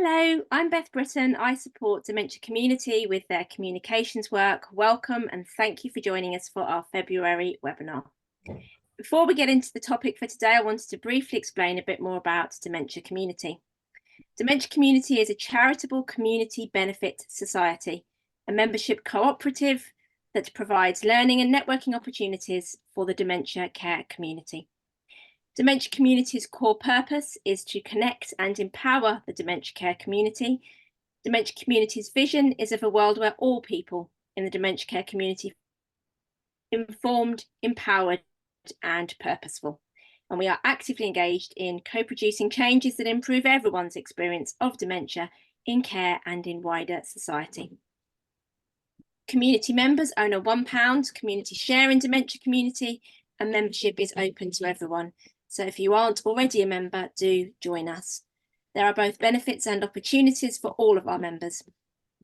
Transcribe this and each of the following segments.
Hello, I'm Beth Britton. I support Dementia Community with their communications work. Welcome and thank you for joining us for our February webinar. Before we get into the topic for today, I wanted to briefly explain a bit more about Dementia Community. Dementia Community is a charitable community benefit society, a membership cooperative that provides learning and networking opportunities for the dementia care community. Dementia Community's core purpose is to connect and empower the dementia care community. Dementia Community's vision is of a world where all people in the dementia care community are informed, empowered, and purposeful. And we are actively engaged in co-producing changes that improve everyone's experience of dementia in care and in wider society. Community members own a £1 community share in Dementia Community, and membership is open to everyone. So if you aren't already a member, do join us. There are both benefits and opportunities for all of our members.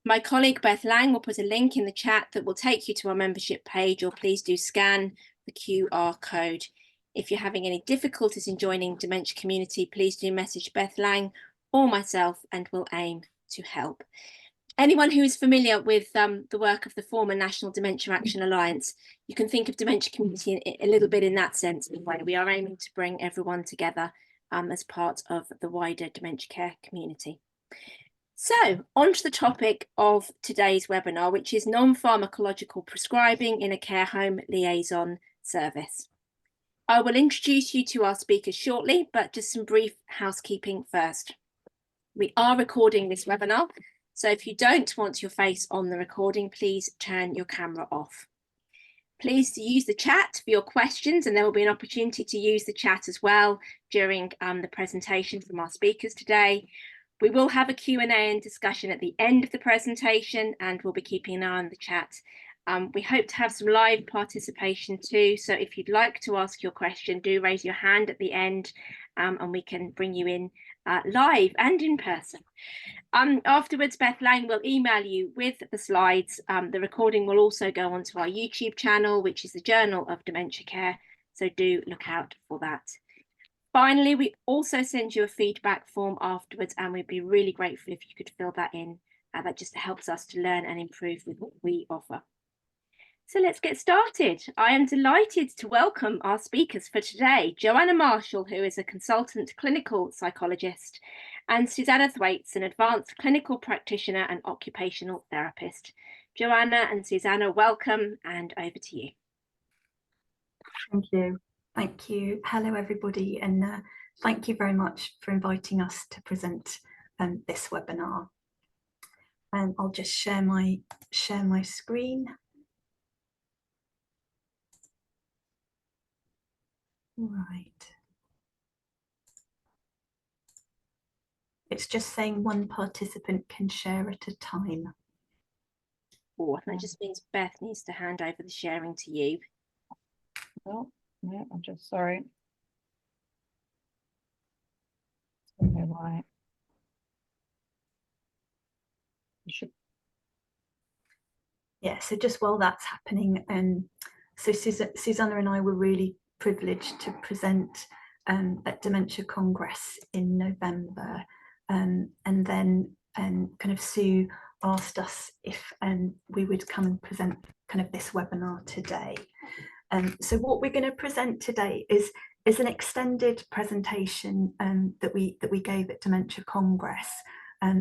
My colleague Beth Lang will put a link in the chat that will take you to our membership page, or please do scan the QR code. If you're having any difficulties in joining Dementia Community, please do message Beth Lang or myself and we'll aim to help. Anyone who is familiar with the work of the former National Dementia Action Alliance, you can think of Dementia Community a little bit in that sense. We are aiming to bring everyone together as part of the wider dementia care community. So, on to the topic of today's webinar, which is non-pharmacological prescribing in a care home liaison service. I will introduce you to our speakers shortly, but just some brief housekeeping first. We are recording this webinar, so if you don't want your face on the recording, please turn your camera off. Please use the chat for your questions, and there will be an opportunity to use the chat as well during the presentation from our speakers today. We will have a Q&A and discussion at the end of the presentation, and we'll be keeping an eye on the chat. We hope to have some live participation too, so if you'd like to ask your question, do raise your hand at the end and we can bring you in live and in person. Afterwards, Beth Lang will email you with the slides. The recording will also go onto our YouTube channel, which is the Journal of Dementia Care, so do look out for that. Finally, we also send you a feedback form afterwards, and we'd be really grateful if you could fill that in. That just helps us to learn and improve with what we offer. So let's get started. I am delighted to welcome our speakers for today, Joanna Marshall, who is a consultant clinical psychologist, and Susannah Thwaites, an advanced clinical practitioner and occupational therapist. Joanna and Susannah, welcome, and over to you. Thank you. Thank you. Hello, everybody, and thank you very much for inviting us to present this webinar. I'll just share my screen. Right. It's just saying one participant can share at a time. Oh, that just means Beth needs to hand over the sharing to you. Oh, no, I'm just sorry. Okay, right. You should. Yeah, so just while that's happening, so Susannah and I were really privileged to present at Dementia Congress in November, and then kind of Sue asked us if we would come and present kind of this webinar today. So what we're going to present today is an extended presentation that we gave at Dementia Congress,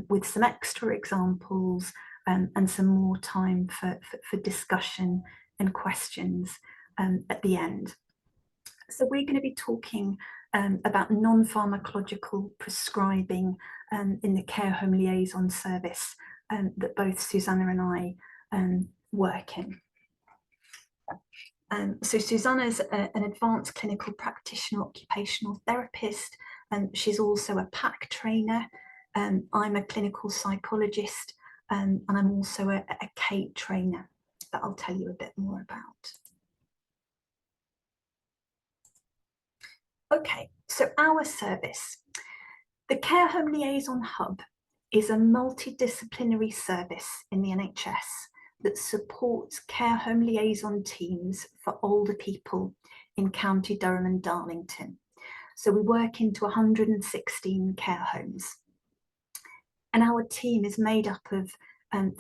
with some extra examples and some more time for discussion and questions at the end. So we're going to be talking about non-pharmacological prescribing in the Care Home Liaison service that both Susannah and I work in. So Susannah's an advanced clinical practitioner, occupational therapist, and she's also a PAC trainer. I'm a clinical psychologist, and I'm also a CATE trainer that I'll tell you a bit more about. Okay, so our service, the Care Home Liaison Hub, is a multidisciplinary service in the NHS that supports care home liaison teams for older people in County Durham and Darlington. So we work into 116 care homes. And our team is made up of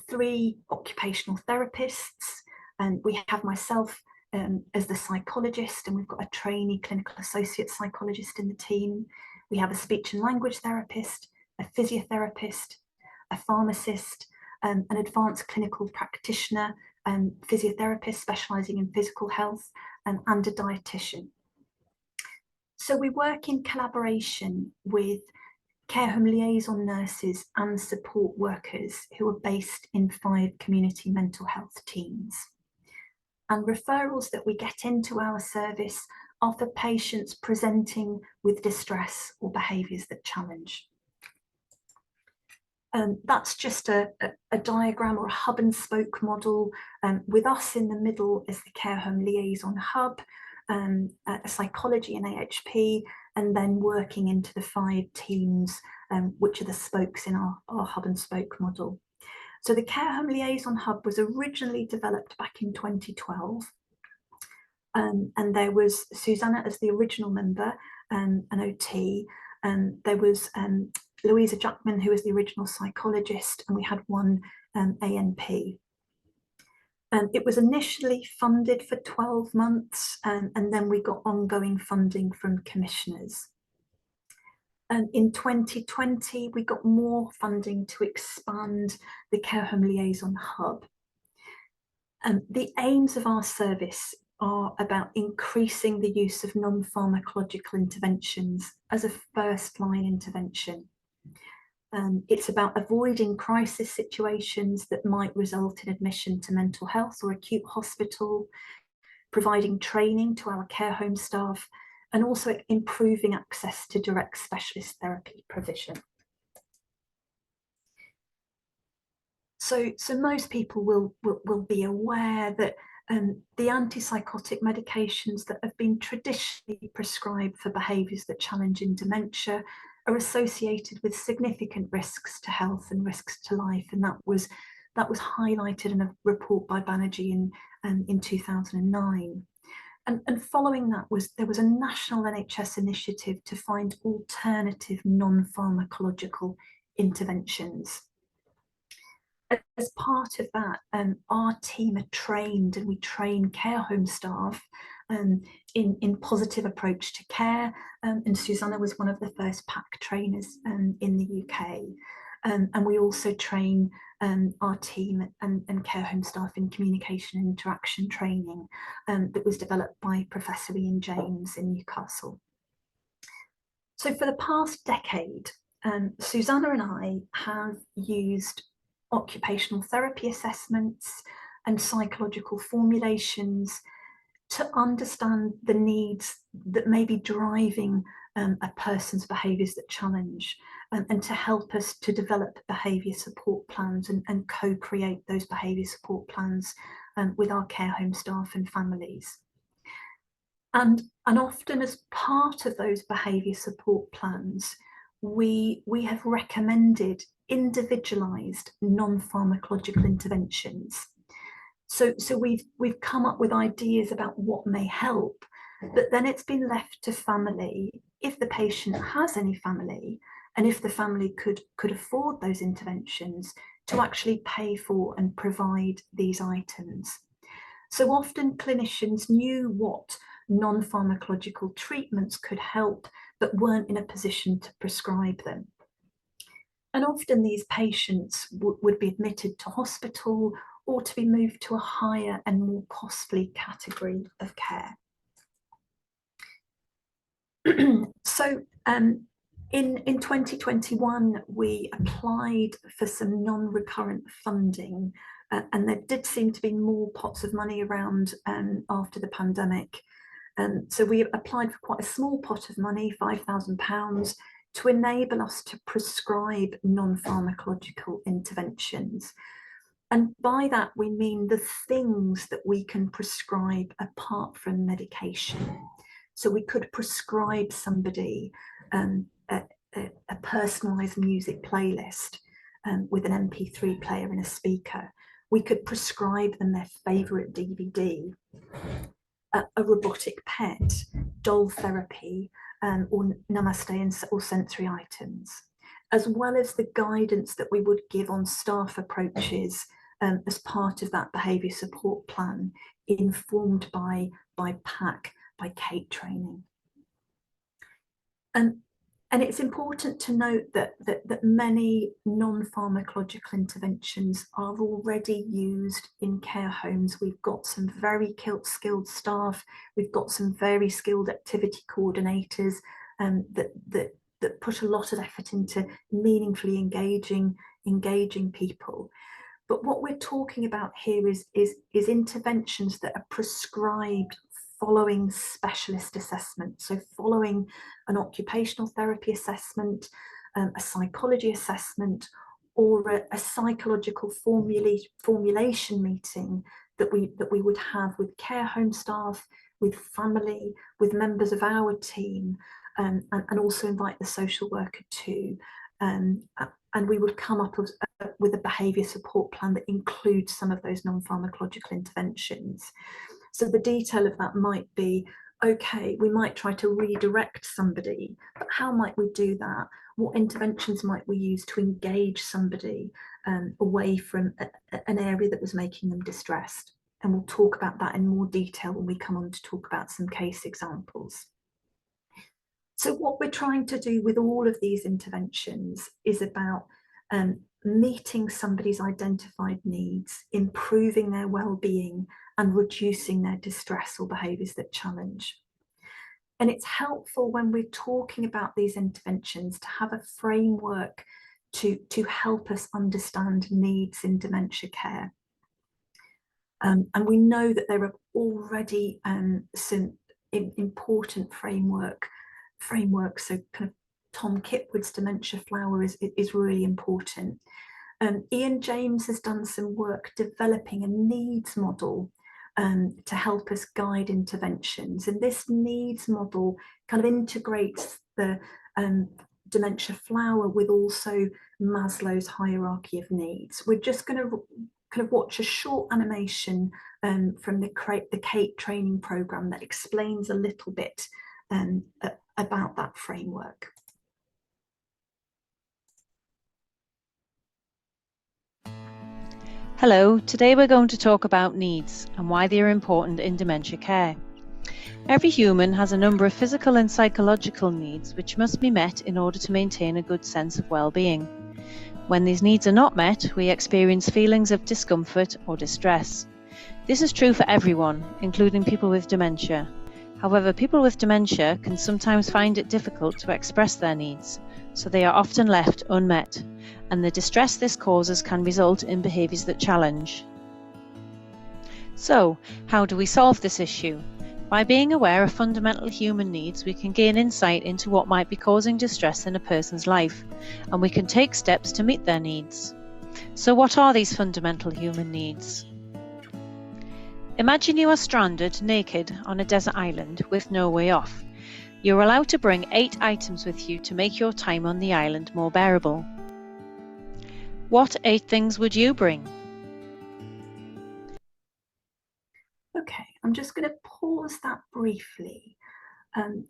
3 occupational therapists, and we have myself as the psychologist, and we've got a trainee clinical associate psychologist in the team. We have a speech and language therapist, a physiotherapist, a pharmacist, an advanced clinical practitioner, physiotherapist specialising in physical health, and a dietitian. So we work in collaboration with Care Home Liaison nurses and support workers who are based in 5 community mental health teams. And referrals that we get into our service are for patients presenting with distress or behaviours that challenge. That's just a diagram or a hub and spoke model, with us in the middle as the Care Home Liaison hub, psychology and AHP, and then working into the 5 teams, which are the spokes in our hub and spoke model. So the Care Home Liaison hub was originally developed back in 2012, and there was Susannah as the original member, an OT, and there was Louisa Jackman, who was the original psychologist, and we had 1 ANP. It was initially funded for 12 months, and then we got ongoing funding from commissioners. In 2020, we got more funding to expand the Care Home Liaison hub. The aims of our service are about increasing the use of non-pharmacological interventions as a first-line intervention. It's about avoiding crisis situations that might result in admission to mental health or acute hospital, providing training to our care home staff, and also improving access to direct specialist therapy provision. So most people will be aware that the antipsychotic medications that have been traditionally prescribed for behaviours that challenge in dementia are associated with significant risks to health and risks to life, and that was highlighted in a report by Banerjee in 2009. And following that there was a national NHS initiative to find alternative non-pharmacological interventions. As part of that, our team are trained, and we train care home staff in positive approach to care, and Susannah was one of the first PAC trainers in the UK. And we also train our team and care home staff in communication and interaction training that was developed by Professor Ian James in Newcastle. So for the past decade, Susannah and I have used occupational therapy assessments and psychological formulations to understand the needs that may be driving a person's behaviours that challenge, and to help us to develop behaviour support plans and co-create those behaviour support plans with our care home staff and families. And often as part of those behaviour support plans, we have recommended individualised non-pharmacological interventions. So we've come up with ideas about what may help, but then it's been left to family, if the patient has any family, and if the family could afford those interventions, to actually pay for and provide these items. So often clinicians knew what non-pharmacological treatments could help, but weren't in a position to prescribe them. And often these patients would be admitted to hospital or to be moved to a higher and more costly category of care. So in 2021, we applied for some non-recurrent funding, and there did seem to be more pots of money around after the pandemic. So we applied for quite a small pot of money, £5,000, to enable us to prescribe non-pharmacological interventions. And by that, we mean the things that we can prescribe apart from medication. So we could prescribe somebody a personalised music playlist with an MP3 player and a speaker. We could prescribe them their favourite DVD, a robotic pet, doll therapy, or namaste or sensory items. as well as the guidance that we would give on staff approaches as part of that behaviour support plan, informed by PAC, by Kate training. And it's important to note that many non-pharmacological interventions are already used in care homes. We've got some very skilled staff. We've got some very skilled activity coordinators that put a lot of effort into meaningfully engaging people. But what we're talking about here is interventions that are prescribed following specialist assessment. So following an occupational therapy assessment, a psychology assessment, or a psychological formulation meeting that we would have with care home staff, with family, with members of our team, and also invite the social worker too. And we would come up with a behaviour support plan that includes some of those non-pharmacological interventions. So the detail of that might be, okay, we might try to redirect somebody, but how might we do that? What interventions might we use to engage somebody away from an area that was making them distressed? And we'll talk about that in more detail when we come on to talk about some case examples. So what we're trying to do with all of these interventions is about meeting somebody's identified needs, improving their well-being, and reducing their distress or behaviours that challenge. And it's helpful when we're talking about these interventions to have a framework to help us understand needs in dementia care. And we know that there are already some important frameworks. So kind of Tom Kipwood's Dementia Flower is really important. Ian James has done some work developing a needs model to help us guide interventions. And this needs model kind of integrates the Dementia Flower with also Maslow's hierarchy of needs. We're just going to kind of watch a short animation from the Kate training program that explains a little bit about that framework. Hello, today we're going to talk about needs and why they are important in dementia care. Every human has a number of physical and psychological needs which must be met in order to maintain a good sense of well-being. When these needs are not met, we experience feelings of discomfort or distress. This is true for everyone, including people with dementia. However, people with dementia can sometimes find it difficult to express their needs, so they are often left unmet, and the distress this causes can result in behaviours that challenge. So, how do we solve this issue? By being aware of fundamental human needs, we can gain insight into what might be causing distress in a person's life, and we can take steps to meet their needs. So what are these fundamental human needs? Imagine you are stranded, naked, on a desert island with no way off. You're allowed to bring 8 items with you to make your time on the island more bearable. What 8 things would you bring? Okay, I'm just going to pause that briefly and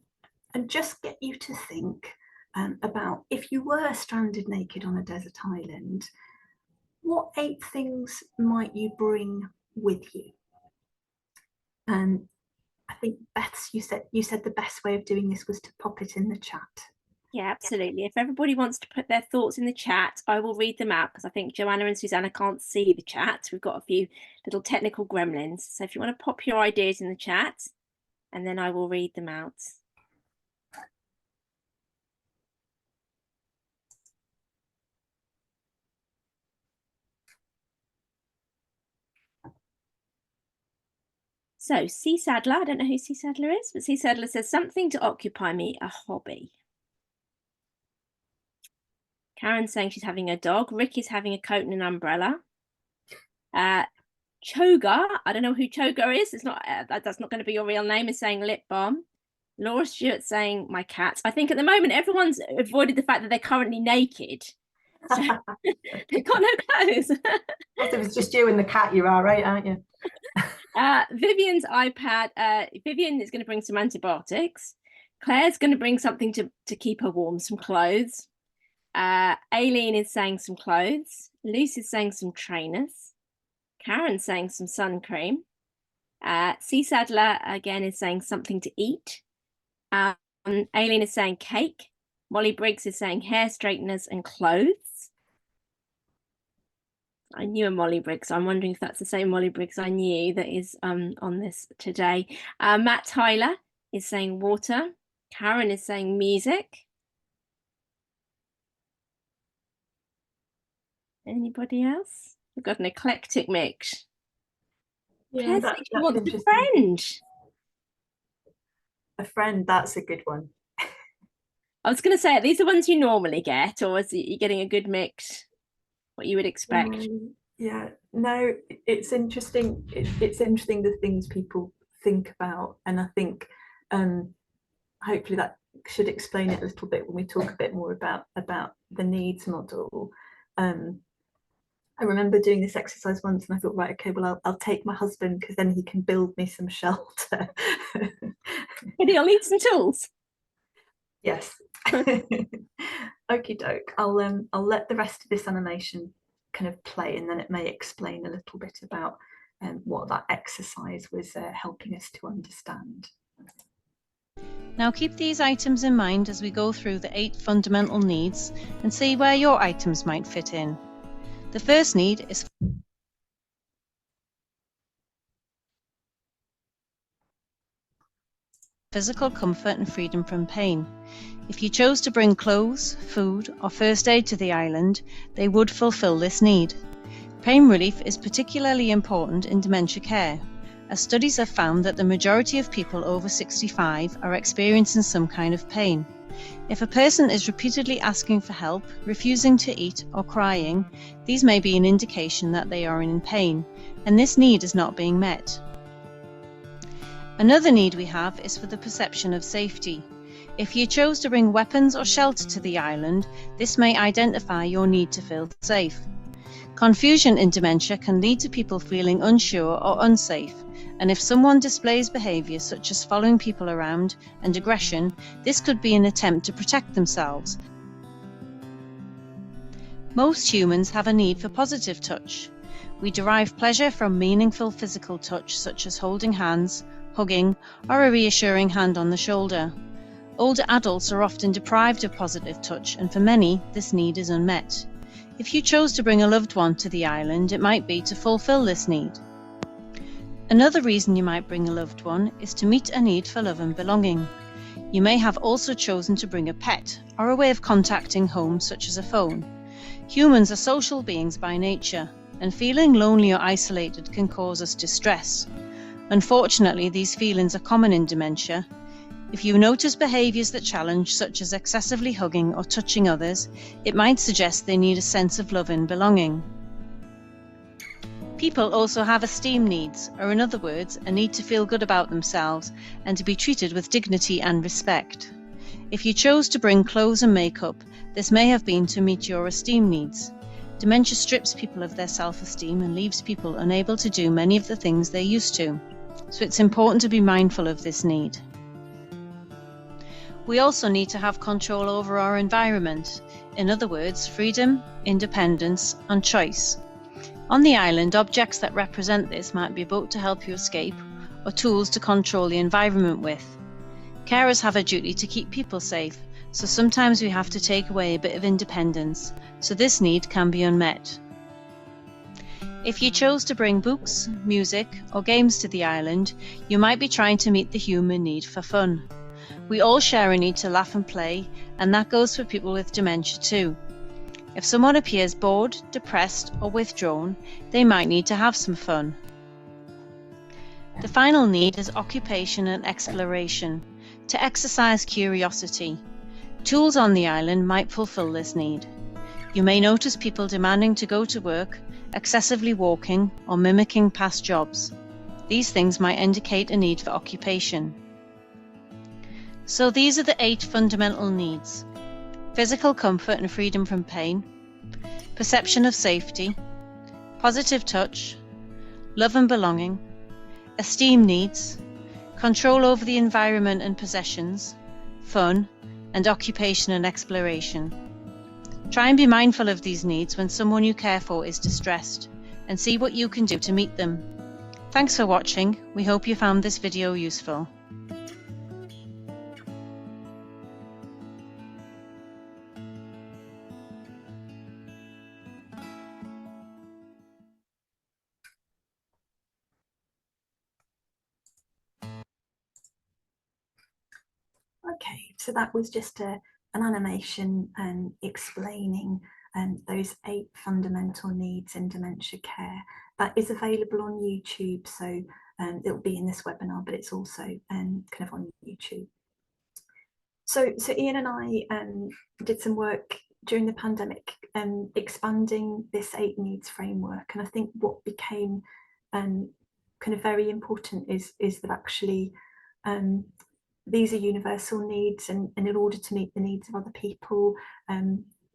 just get you to think about, if you were stranded naked on a desert island, what 8 things might you bring with you? I think Beth, you said the best way of doing this was to pop it in the chat. Yeah, absolutely. If everybody wants to put their thoughts in the chat, I will read them out because I think Joanna and Susannah can't see the chat. We've got a few little technical gremlins. So if you want to pop your ideas in the chat, and then I will read them out. So C Sadler, I don't know who C Sadler is, but C Sadler says something to occupy me, a hobby. Karen's saying she's having a dog. Rick is having a coat and an umbrella. Choga, I don't know who Choga is. It's not that's not going to be your real name. Is saying lip balm. Laura Stewart saying my cat. I think at the moment everyone's avoided the fact that they're currently naked. So they've got no clothes. If it was just you and the cat, you are right, aren't you? Vivian's iPad. Vivian is going to bring some antibiotics. Claire's going to bring something to keep her warm, some clothes. Aileen is saying some clothes. Lucy's saying some trainers. Karen's saying some sun cream. C. Sadler again is saying something to eat. Aileen is saying cake. Molly Briggs is saying hair straighteners and clothes. I knew a Molly Briggs. I'm wondering if that's the same Molly Briggs I knew that is on this today. Matt Tyler is saying water. Karen is saying music. Anybody else? We've got an eclectic mix. Yeah, Kirsty, she wants a interesting. friend. A friend, that's a good one. I was going to say, are these the ones you normally get, or is it you getting a good mix? What you would expect? Yeah, no, it's interesting. It's interesting the things people think about, and I think hopefully that should explain it a little bit when we talk a bit more about the needs model. I remember doing this exercise once and I thought, right, okay, well, I'll take my husband because then he can build me some shelter. But he'll need some tools. Yes. Okie doke. I'll let the rest of this animation kind of play, and then it may explain a little bit about what that exercise was helping us to understand. Now keep these items in mind as we go through the 8 fundamental needs and see where your items might fit in. The first need is physical comfort and freedom from pain. If you chose to bring clothes, food, or first aid to the island, they would fulfill this need. Pain relief is particularly important in dementia care, as studies have found that the majority of people over 65 are experiencing some kind of pain. If a person is repeatedly asking for help, refusing to eat, or crying, these may be an indication that they are in pain, and this need is not being met. Another need we have is for the perception of safety. If you chose to bring weapons or shelter to the island, this may identify your need to feel safe. Confusion in dementia can lead to people feeling unsure or unsafe, and if someone displays behaviours such as following people around and aggression, this could be an attempt to protect themselves. Most humans have a need for positive touch. We derive pleasure from meaningful physical touch such as holding hands, hugging, or a reassuring hand on the shoulder. Older adults are often deprived of positive touch, and for many, this need is unmet. If you chose to bring a loved one to the island, it might be to fulfill this need. Another reason you might bring a loved one is to meet a need for love and belonging. You may have also chosen to bring a pet, or a way of contacting home such as a phone. Humans are social beings by nature, and feeling lonely or isolated can cause us distress. Unfortunately, these feelings are common in dementia. If you notice behaviours that challenge, such as excessively hugging or touching others, it might suggest they need a sense of love and belonging. People also have esteem needs, or in other words, a need to feel good about themselves and to be treated with dignity and respect. If you chose to bring clothes and makeup, this may have been to meet your esteem needs. Dementia strips people of their self-esteem and leaves people unable to do many of the things they used to. So it's important to be mindful of this need. We also need to have control over our environment. In other words, freedom, independence, and choice. On the island, objects that represent this might be a boat to help you escape, or tools to control the environment with. Carers have a duty to keep people safe, so sometimes we have to take away a bit of independence, so this need can be unmet. If you chose to bring books, music, or games to the island, you might be trying to meet the human need for fun. We all share a need to laugh and play, and that goes for people with dementia too. If someone appears bored, depressed, or withdrawn, they might need to have some fun. The final need is occupation and exploration, to exercise curiosity. Tools on the island might fulfill this need. You may notice people demanding to go to work, excessively walking, or mimicking past jobs. These things might indicate a need for occupation. So these are the 8 fundamental needs: physical comfort and freedom from pain, perception of safety, positive touch, love and belonging, esteem needs, control over the environment and possessions, fun, and occupation and exploration. Try and be mindful of these needs when someone you care for is distressed, and see what you can do to meet them. Thanks for watching. We hope you found this video useful. Okay, so that was just an animation explaining those 8 fundamental needs in dementia care. That is available on YouTube, so it'll be in this webinar, but it's also kind of on YouTube. So Ian and I did some work during the pandemic expanding this 8 needs framework, and I think what became kind of very important is that actually these are universal needs, and in order to meet the needs of other people,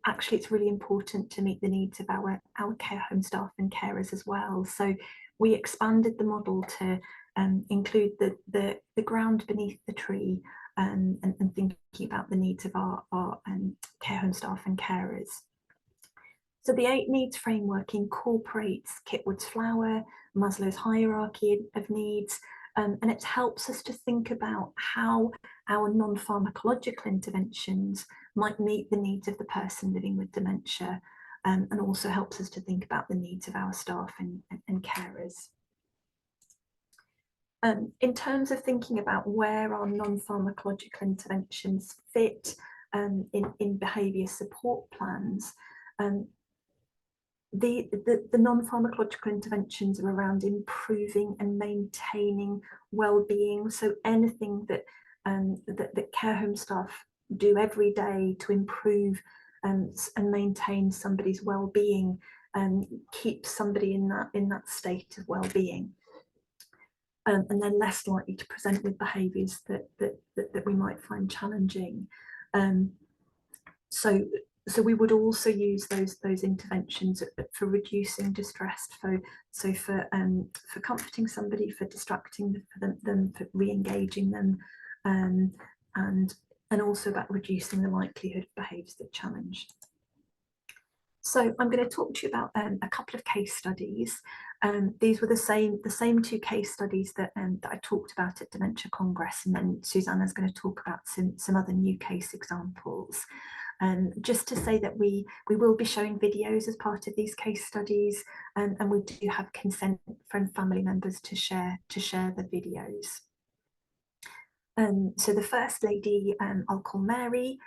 actually it's really important to meet the needs of our care home staff and carers as well. So we expanded the model to include the ground beneath the tree, and thinking about the needs of our care home staff and carers. So the 8 needs framework incorporates Kitwood's flower, Maslow's hierarchy of needs, and it helps us to think about how our non-pharmacological interventions might meet the needs of the person living with dementia, and also helps us to think about the needs of our staff and carers. In terms of thinking about where our non-pharmacological interventions fit in behaviour support plans, the non-pharmacological interventions are around improving and maintaining well-being. So anything that that care home staff do every day to improve and maintain somebody's well-being, keeps somebody in that state of well-being. And they're less likely to present with behaviours that we might find challenging. So we would also use those interventions for reducing distress, for comforting somebody, for distracting them, for re-engaging them, and also about reducing the likelihood of behaviours that challenge. So I'm going to talk to you about a couple of case studies. These were the same 2 case studies that I talked about at Dementia Congress, and then Susannah's going to talk about some other new case examples. Just to say that we will be showing videos as part of these case studies, and we do have consent from family members to share the videos. So the first lady, I'll call Mary,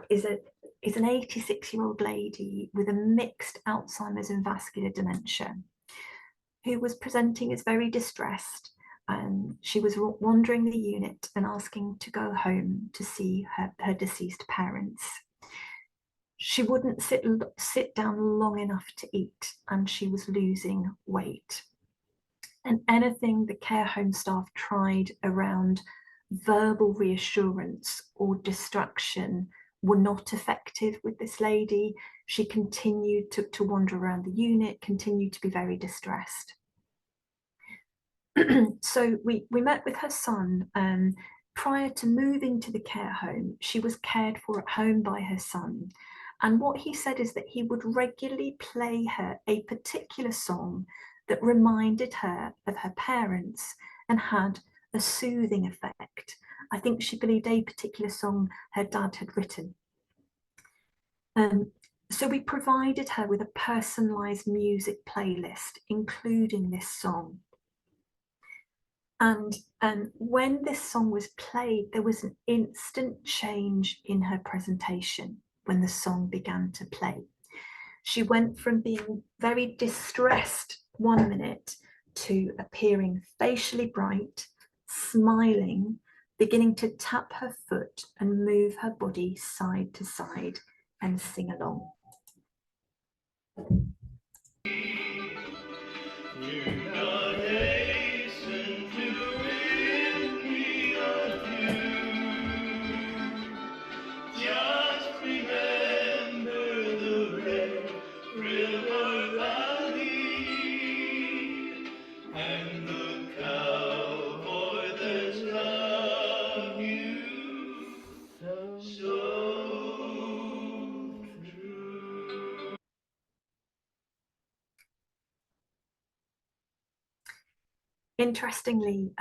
is an 86-year-old lady with a mixed Alzheimer's and vascular dementia, who was presenting as very distressed. She was wandering the unit and asking to go home to see her deceased parents. She wouldn't sit down long enough to eat, and she was losing weight. And anything the care home staff tried around verbal reassurance or distraction were not effective with this lady. She continued to wander around the unit, continued to be very distressed. So we met with her son. Prior to moving to the care home, she was cared for at home by her son. And what he said is that he would regularly play her a particular song that reminded her of her parents and had a soothing effect. I think she believed a particular song her dad had written. So we provided her with a personalised music playlist, including this song. And when this song was played, there was an instant change in her presentation when the song began to play. She went from being very distressed 1 minute to appearing facially bright, smiling, beginning to tap her foot and move her body side to side and sing along. interestingly,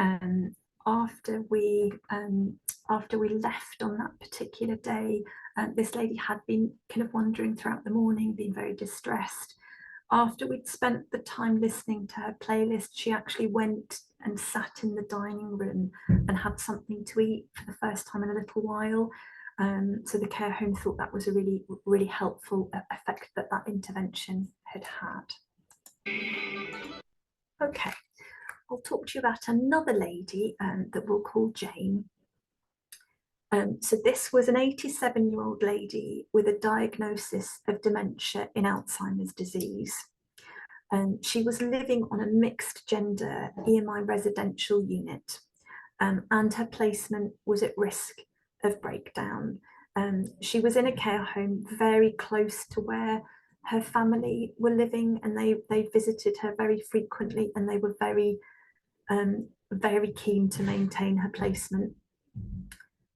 after we left on that particular day, this lady had been kind of wandering throughout the morning, being very distressed. After we'd spent the time listening to her playlist, she actually went and sat in the dining room and had something to eat for the first time in a little while. So the care home thought that was a really, really helpful effect that that intervention had had. Okay, I'll talk to you about another lady that we'll call Jane. So this was an 87-year-old lady with a diagnosis of dementia in Alzheimer's disease. She was living on a mixed gender EMI residential unit, and her placement was at risk of breakdown. She was in a care home very close to where her family were living, and they visited her very frequently, and they were very keen to maintain her placement.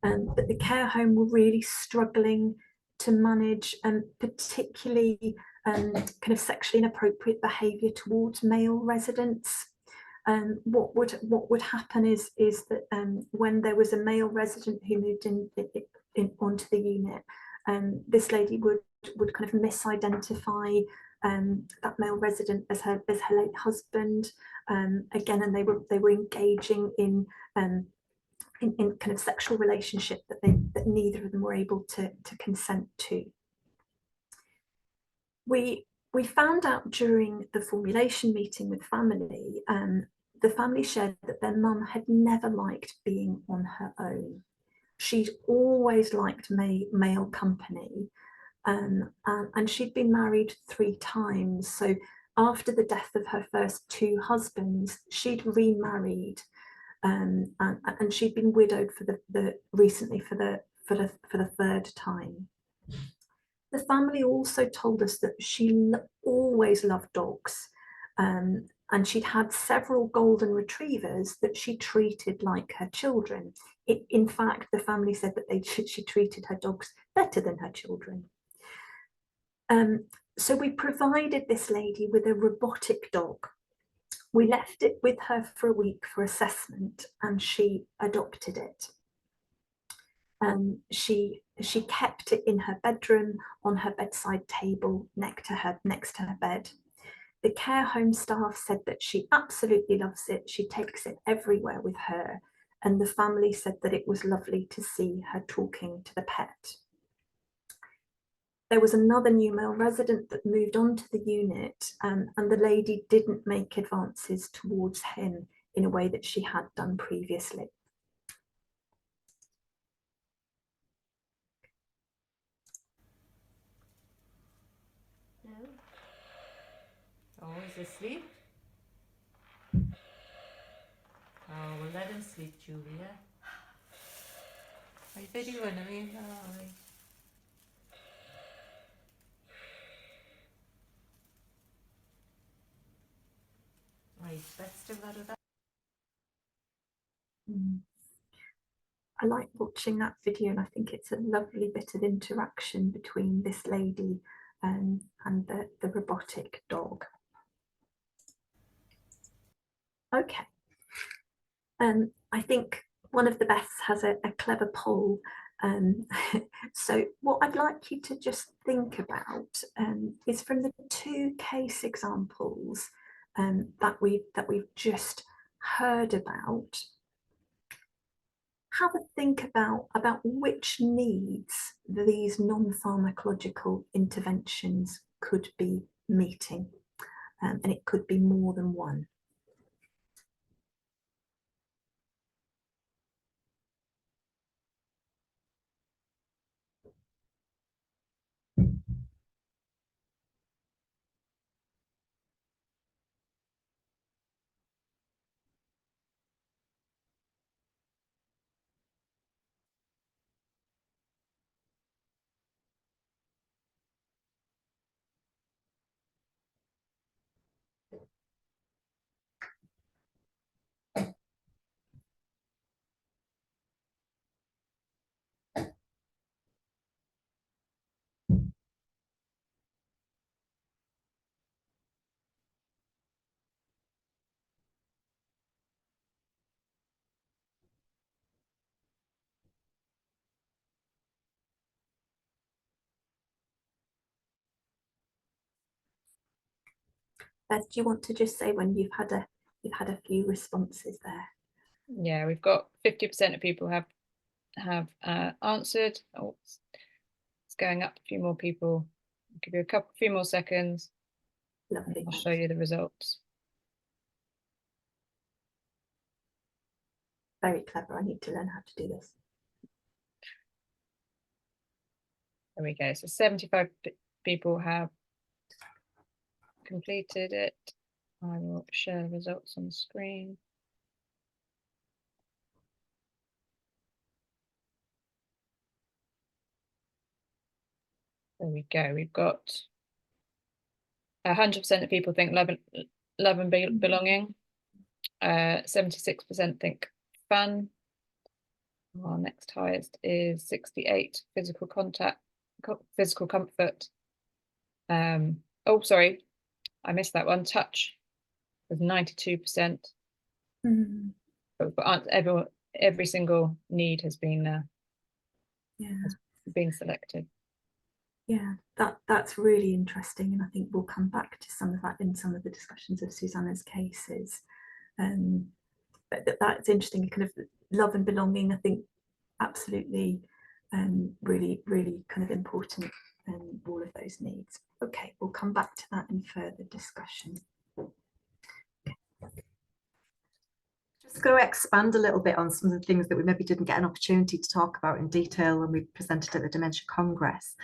But the care home were really struggling to manage, particularly kind of sexually inappropriate behaviour towards male residents. What would happen is that when there was a male resident who moved in onto the unit, this lady would kind of misidentify that male resident as her late husband, again, and they were engaging in kind of sexual relationship that neither of them were able to consent to. We found out during the formulation meeting with family, the family shared that their mum had never liked being on her own. She'd always liked male company, and she'd been married 3 times. So after the death of her first 2 husbands, she'd remarried. And she'd been widowed recently for the 3rd time. The family also told us that she always loved dogs, and she'd had several golden retrievers that she treated like her children. In fact, the family said that she treated her dogs better than her children. So we provided this lady with a robotic dog. We left it with her for a week for assessment, and she adopted it. She kept it in her bedroom, on her bedside table, next to her bed. The care home staff said that she absolutely loves it. She takes it everywhere with her, and the family said that it was lovely to see her talking to the pet. There was another new male resident that moved onto the unit, and the lady didn't make advances towards him in a way that she had done previously. No. Oh, is asleep? Oh, well, let him sleep, Julia. Are you ready, Runaway? Oh, right, that's still out of that. I like watching that video, and I think it's a lovely bit of interaction between this lady and the robotic dog. Okay. I think one of the Beths has a clever poll. So what I'd like you to just think about is, from the 2 case examples that we've just heard about, have a think about which needs these non-pharmacological interventions could be meeting, and it could be more than one. Beth, do you want to just say when you've had a few responses there? Yeah, we've got 50% of people have answered. Oh, it's going up. A few more people. I'll give you a few more seconds. Lovely. I'll show you the results. Very clever. I need to learn how to do this. There we go. So 75 people have completed it. I will share the results on the screen. There we go. We've got 100% of people think love and belonging. 76% think fun. Our next highest is 68, physical contact, physical comfort. Oh, sorry, I missed that one. Touch with 92%. But every single need has been been selected. Yeah, that's really interesting, and I think we'll come back to some of that in some of the discussions of Susannah's cases. But that's interesting, kind of love and belonging, I think absolutely really kind of important, all of those needs. Okay, we'll come back to that in further discussion. Just going to expand a little bit on some of the things that we maybe didn't get an opportunity to talk about in detail when we presented at the Dementia Congress.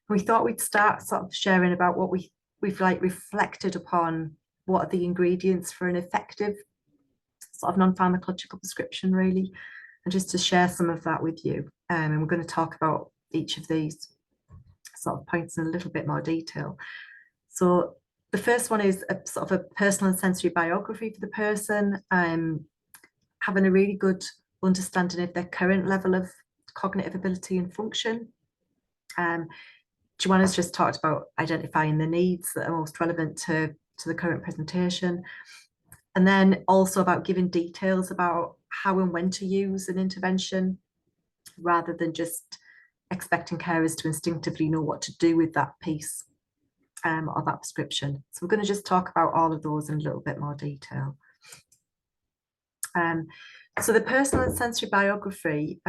We thought we'd start sort of sharing about what we've like reflected upon, what are the ingredients for an effective sort of non-pharmacological prescription, really, and just to share some of that with you. And we're going to talk about each of these sort of points in a little bit more detail. So the first one is a sort of a personal and sensory biography for the person, having a really good understanding of their current level of cognitive ability and function. Joanna's just talked about identifying the needs that are most relevant to the current presentation. And then also about giving details about how and when to use an intervention, rather than just expecting carers to instinctively know what to do with that piece or that prescription. So we're going to just talk about all of those in a little bit more detail. So the personal and sensory biography,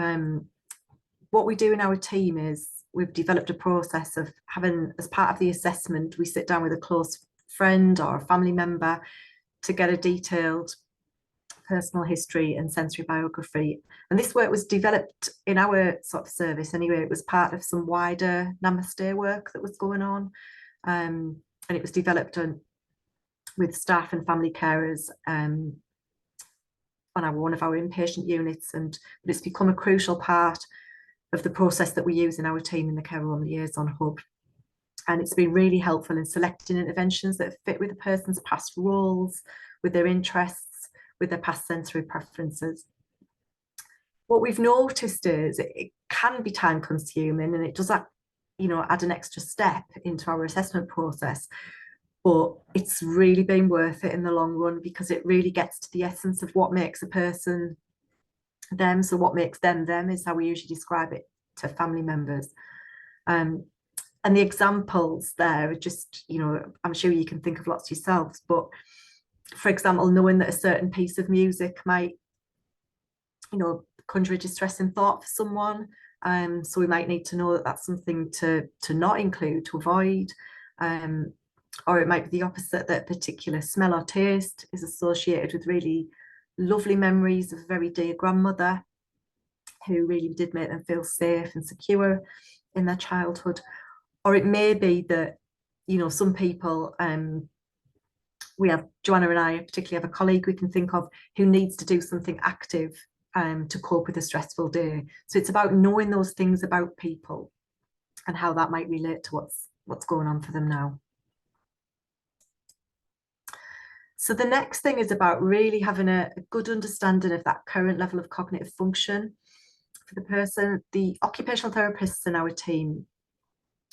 what we do in our team is we've developed a process of having, as part of the assessment, we sit down with a close friend or a family member to get a detailed personal history and sensory biography. And this work was developed in our sort of service anyway. It was part of some wider Namaste work that was going on. And it was developed with staff and family carers on one of our inpatient units. But it's become a crucial part of the process that we use in our team in the Care Home Liaison Hub. And it's been really helpful in selecting interventions that fit with a person's past roles, with their interests, with their past sensory preferences. What we've noticed is it can be time consuming, and it does add an extra step into our assessment process, but it's really been worth it in the long run, because it really gets to the essence of what makes a person them. So what makes them them is how we usually describe it to family members. And the examples there are just, I'm sure you can think of lots yourselves, but for example, knowing that a certain piece of music might, conjure a distressing thought for someone. So we might need to know that that's something to not include, to avoid. Or it might be the opposite, that a particular smell or taste is associated with really lovely memories of a very dear grandmother who really did make them feel safe and secure in their childhood. Or it may be that, some people, Joanna and I particularly have a colleague we can think of who needs to do something active to cope with a stressful day. So it's about knowing those things about people and how that might relate to what's going on for them now. So the next thing is about really having a good understanding of that current level of cognitive function for the person. The occupational therapists in our team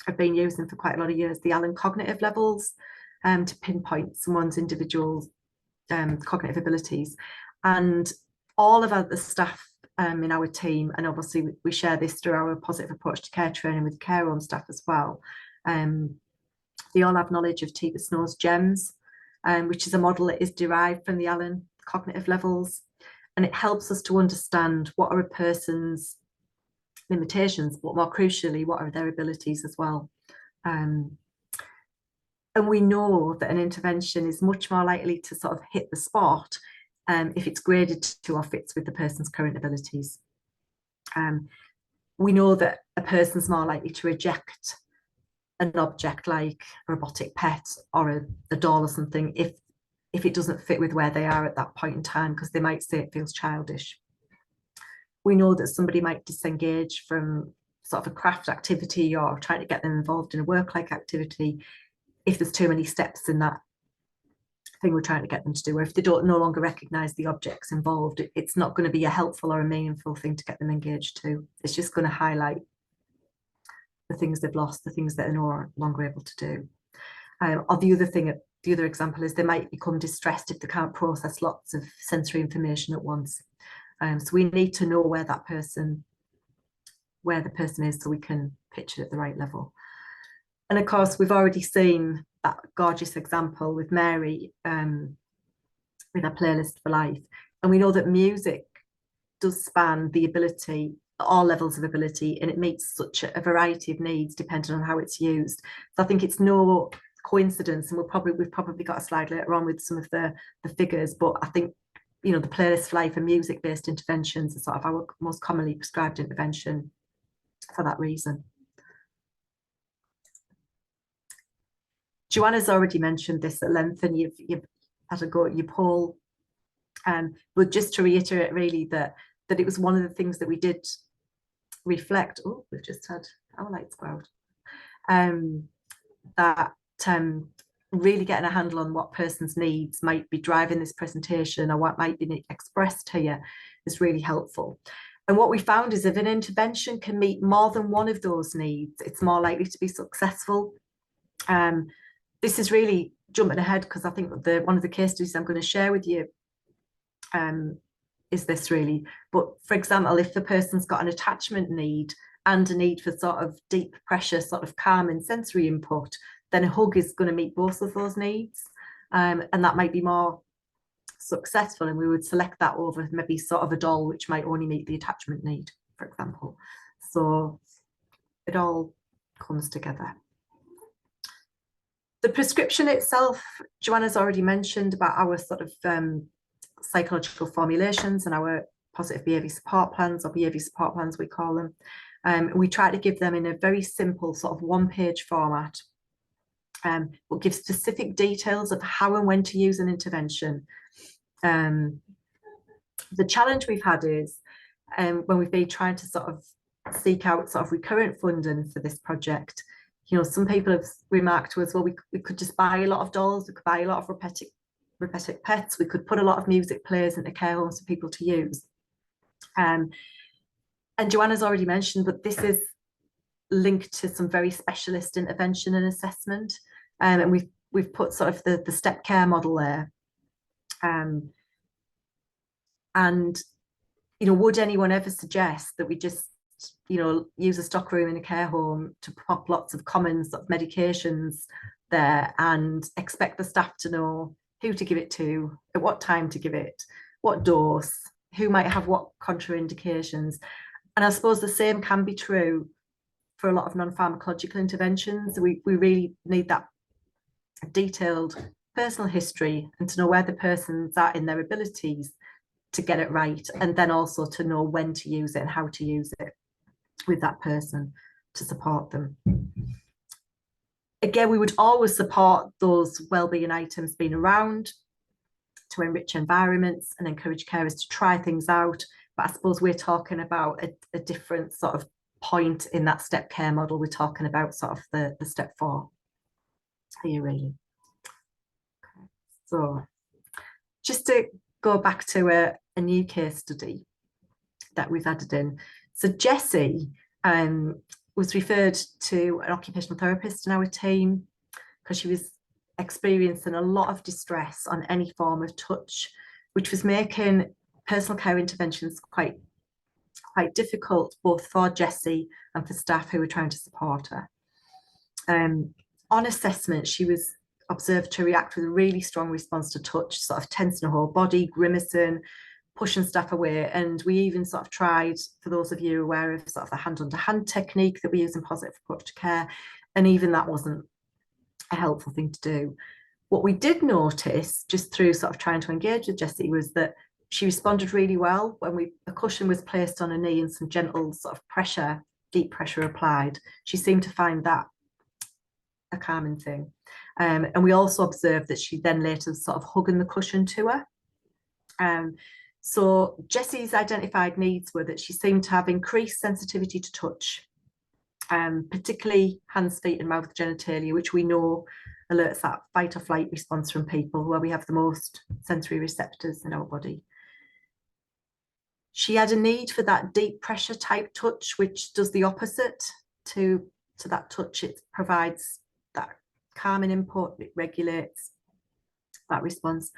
have been using for quite a lot of years the Allen cognitive levels to pinpoint someone's individual cognitive abilities. And all of the staff in our team, and obviously we share this through our positive approach to care training with care home staff as well, they all have knowledge of T.E.W.V. Snow's GEMS which is a model that is derived from the Allen cognitive levels. And it helps us to understand what are a person's limitations, but more crucially, what are their abilities as well. And we know that an intervention is much more likely to sort of hit the spot if it's graded to or fits with the person's current abilities. We know that a person's more likely to reject an object like a robotic pet or a doll or something if it doesn't fit with where they are at that point in time, because they might say it feels childish. We know that somebody might disengage from sort of a craft activity or trying to get them involved in a work-like activity if there's too many steps in that thing we're trying to get them to do, or if they don't no longer recognise the objects involved. It's not going to be a helpful or a meaningful thing to get them engaged to. It's just going to highlight the things they've lost, the things that are no longer able to do. Or the other example is they might become distressed if they can't process lots of sensory information at once. So we need to know where the person is so we can pitch it at the right level. And of course, we've already seen that gorgeous example with Mary with our playlist for life. And we know that music does span the ability, all levels of ability, and it meets such a variety of needs depending on how it's used. So I think it's no coincidence, and we've probably got a slide later on with some of the figures, but I think, you know, the playlist for life and music-based interventions are sort of our most commonly prescribed intervention for that reason. Joanna's already mentioned this at length, and you've had a go at your poll. But just to reiterate, really, that it was one of the things that we did reflect. Oh, we've just had our lights go out. Really getting a handle on what person's needs might be driving this presentation or what might be expressed here is really helpful. And what we found is if an intervention can meet more than one of those needs, it's more likely to be successful. This is really jumping ahead because I think one of the case studies I'm going to share with you is this really. But for example, if the person's got an attachment need and a need for sort of deep pressure, sort of calm and sensory input, then a hug is going to meet both of those needs. And that might be more successful, and we would select that over maybe sort of a doll, which might only meet the attachment need, for example. So it all comes together. The prescription itself, Joanna's already mentioned about our sort of psychological formulations and our positive behaviour support plans, or behaviour support plans we call them. We try to give them in a very simple sort of one-page format, but give specific details of how and when to use an intervention. The challenge we've had is when we've been trying to sort of seek out sort of recurrent funding for this project, you know, some people have remarked to us, well, we could just buy a lot of dolls, we could buy a lot of robotic pets, we could put a lot of music players into care homes for people to use. And Joanna's already mentioned, but this is linked to some very specialist intervention and assessment. And we've put sort of the step care model there. And, you know, would anyone ever suggest that we just, you know, use a stock room in a care home to pop lots of common sort of medications there and expect the staff to know who to give it to, at what time to give it, what dose, who might have what contraindications? And I suppose the same can be true for a lot of non-pharmacological interventions. We really need that detailed personal history and to know where the person's at in their abilities to get it right, and then also to know when to use it and how to use it with that person to support them. Again, we would always support those wellbeing items being around to enrich environments and encourage carers to try things out. But I suppose we're talking about a different sort of point in that step care model. We're talking about sort of the step 4 here, really. Okay. So just to go back to a new case study that we've added in. So Jessie was referred to an occupational therapist in our team because she was experiencing a lot of distress on any form of touch, which was making personal care interventions quite difficult, both for Jessie and for staff who were trying to support her. On assessment, she was observed to react with a really strong response to touch, sort of tensing her whole body, grimacing, pushing stuff away. And we even sort of tried, for those of you aware of sort of the hand under hand technique that we use in positive approach to care, and even that wasn't a helpful thing to do. What we did notice, just through sort of trying to engage with Jessie, was that she responded really well when a cushion was placed on her knee and some gentle sort of pressure, deep pressure applied. She seemed to find that a calming thing. And we also observed that she then later sort of hugging the cushion to her. So Jessie's identified needs were that she seemed to have increased sensitivity to touch, particularly hands, feet and mouth genitalia, which we know alerts that fight or flight response from people, where we have the most sensory receptors in our body. She had a need for that deep pressure type touch, which does the opposite to that touch. It provides that calming input, it regulates that response.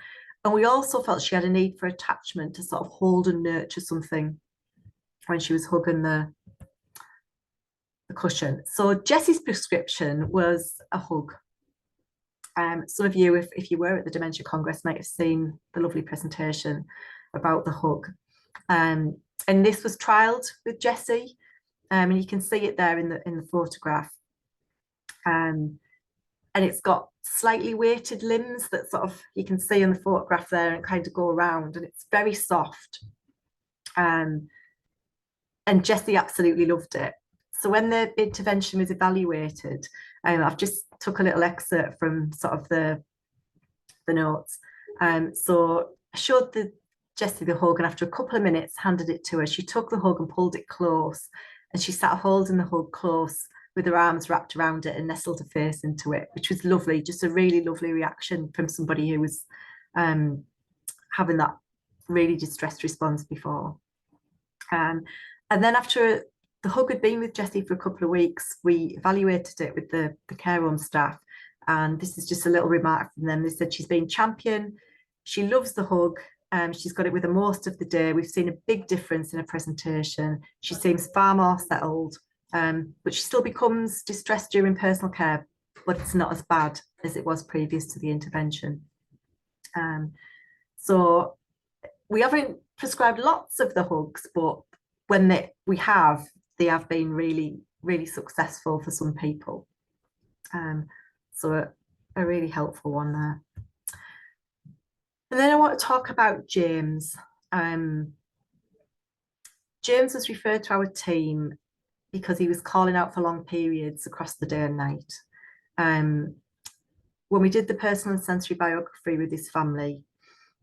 And we also felt she had a need for attachment, to sort of hold and nurture something when she was hugging the cushion. So Jessie's prescription was a hug. Some of you, if you were at the Dementia Congress, might have seen the lovely presentation about the hug. And this was trialled with Jessie, and you can see it there in the photograph. And it's got slightly weighted limbs that sort of you can see in the photograph there, and kind of go around, and it's very soft. And Jessie absolutely loved it. So when the intervention was evaluated, I've just took a little excerpt from sort of the notes. So I showed Jessie the hug, and after a couple of minutes handed it to her. She took the hug and pulled it close, and she sat holding the hug close with her arms wrapped around it and nestled her face into it, which was lovely. Just a really lovely reaction from somebody who was having that really distressed response before. And then after the hug had been with Jessie for a couple of weeks, we evaluated it with the care home staff. And this is just a little remark from them. They said she's been champion. She loves the hug. She's got it with her most of the day. We've seen a big difference in her presentation. She seems far more settled, but she still becomes distressed during personal care, but it's not as bad as it was previous to the intervention. So we haven't prescribed lots of the hugs, but when they have been really, really successful for some people. So a really helpful one there. And then I want to talk about James. James was referred to our team because he was calling out for long periods across the day and night. When we did the personal and sensory biography with his family,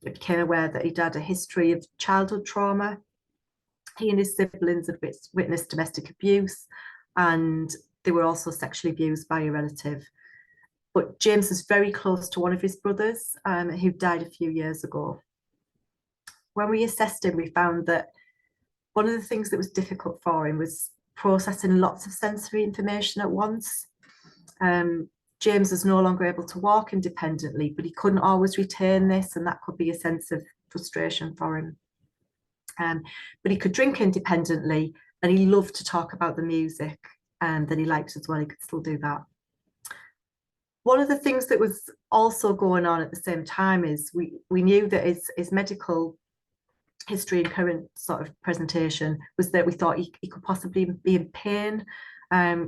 we became aware that he'd had a history of childhood trauma. He and his siblings had witnessed domestic abuse, and they were also sexually abused by a relative. But James was very close to one of his brothers who died a few years ago. When we assessed him, we found that one of the things that was difficult for him was processing lots of sensory information at once. James was no longer able to walk independently, but he couldn't always retain this, and that could be a sense of frustration for him. But he could drink independently, and he loved to talk about the music that he liked as well. He could still do that. One of the things that was also going on at the same time is we knew that his medical history and current sort of presentation was that we thought he could possibly be in pain.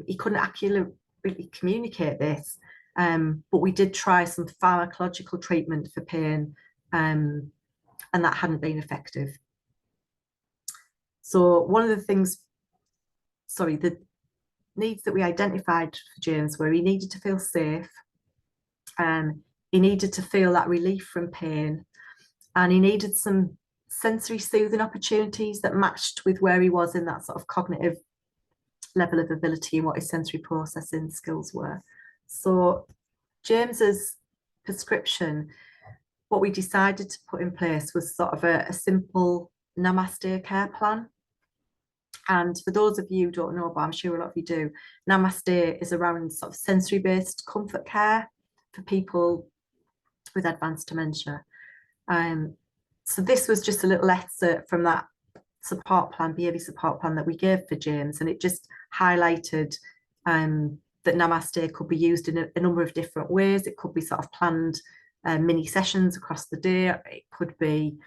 He couldn't accurately communicate this, but we did try some pharmacological treatment for pain, and that hadn't been effective. So one of the needs that we identified for James were he needed to feel safe, he needed to feel that relief from pain, and he needed some sensory soothing opportunities that matched with where he was in that sort of cognitive level of ability and what his sensory processing skills were. So James's prescription, what we decided to put in place was sort of a simple Namaste care plan. And for those of you who don't know, but I'm sure a lot of you do, Namaste is around sort of sensory-based comfort care for people with advanced dementia. So this was just a little excerpt from that support plan, behaviour support plan that we gave for James, and it just highlighted that Namaste could be used in a number of different ways. It could be sort of planned mini sessions across the day. It could be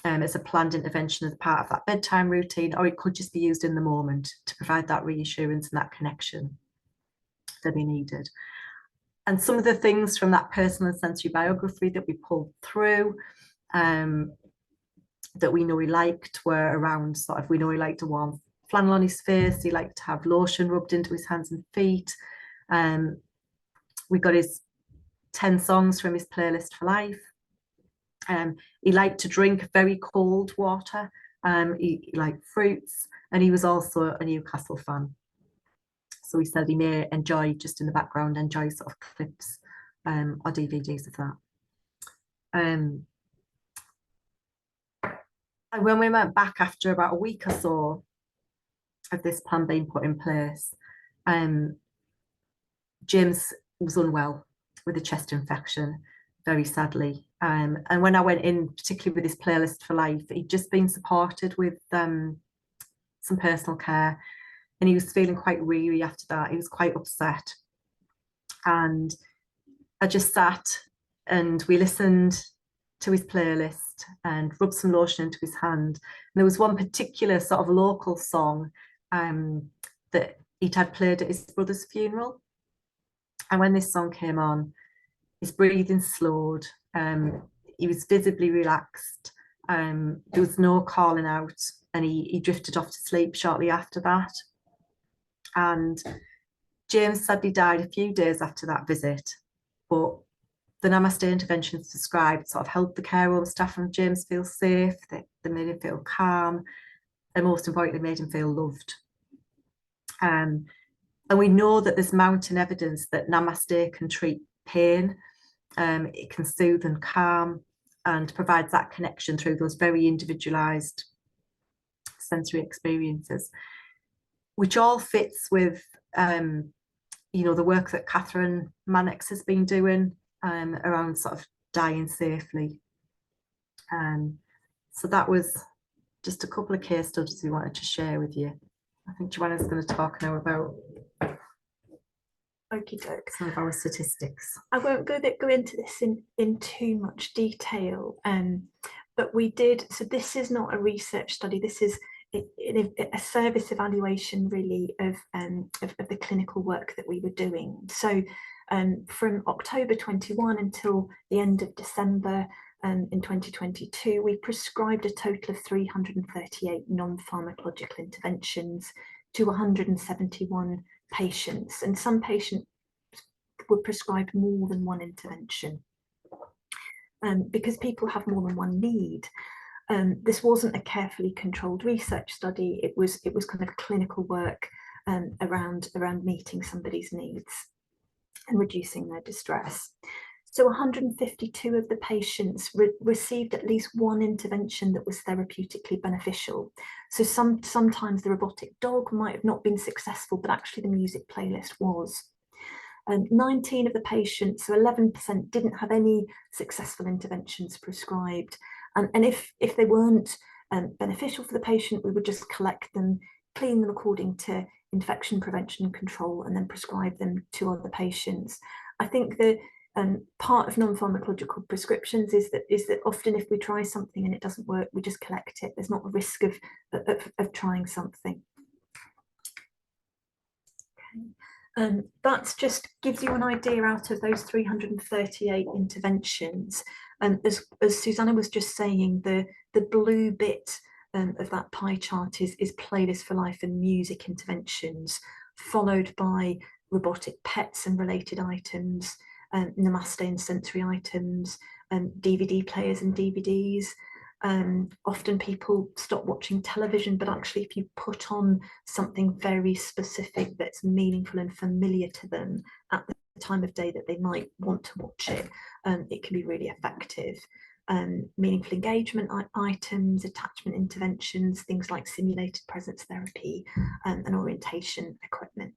as a planned intervention as part of that bedtime routine, or it could just be used in the moment to provide that reassurance and that connection that we needed. And some of the things from that personal and sensory biography that we pulled through that we know he liked were around sort of, we know he liked a warm flannel on his face, he liked to have lotion rubbed into his hands and feet. We got his 10 songs from his playlist for life. He liked to drink very cold water. He liked fruits, and he was also a Newcastle fan. So he said he may enjoy, just in the background, enjoy sort of clips or DVDs of that. And when we went back after about a week or so of this plan being put in place, James was unwell with a chest infection, very sadly. And when I went in, particularly with his playlist for life, he'd just been supported with some personal care, and he was feeling quite weary after that. He was quite upset. And I just sat and we listened to his playlist and rubbed some lotion into his hand. And there was one particular sort of local song that he'd had played at his brother's funeral. And when this song came on, his breathing slowed. He was visibly relaxed. There was no calling out, and he drifted off to sleep shortly after that. And James sadly died a few days after that visit, but the Namaste interventions prescribed sort of helped the care home staff and James feel safe. They made him feel calm, and most importantly, made him feel loved. And we know that there's mounting evidence that Namaste can treat pain. It can soothe and calm, and provides that connection through those very individualized sensory experiences, which all fits with the work that Catherine Mannix has been doing around sort of dying safely. So that was just a couple of case studies we wanted to share with you. I think Joanna's going to talk now about some of our statistics. I won't go into this in too much detail, but we did. So this is not a research study. This is a service evaluation, really, of the clinical work that we were doing. So from October 21 until the end of December in 2022, we prescribed a total of 338 non-pharmacological interventions to 171 patients, and some patients were prescribed more than one intervention because people have more than one need. This wasn't a carefully controlled research study. It was kind of clinical work around meeting somebody's needs and reducing their distress. So 152 of the patients received at least one intervention that was therapeutically beneficial. So sometimes the robotic dog might have not been successful, but actually the music playlist was. 19 of the patients, so 11%, didn't have any successful interventions prescribed. And if they weren't beneficial for the patient, we would just collect them, clean them according to infection prevention and control, and then prescribe them to other patients. I think the part of non-pharmacological prescriptions is that often if we try something and it doesn't work, we just collect it. There's not a risk of trying something. Okay. That's just gives you an idea out of those 338 interventions. As Susannah was just saying, the blue bit of that pie chart is playlist for life and music interventions, followed by robotic pets and related items, Namaste and sensory items, DVD players and DVDs. Often people stop watching television, but actually if you put on something very specific that's meaningful and familiar to them at the time of day that they might want to watch it, it can be really effective. Meaningful engagement items, attachment interventions, things like simulated presence therapy, and orientation equipment.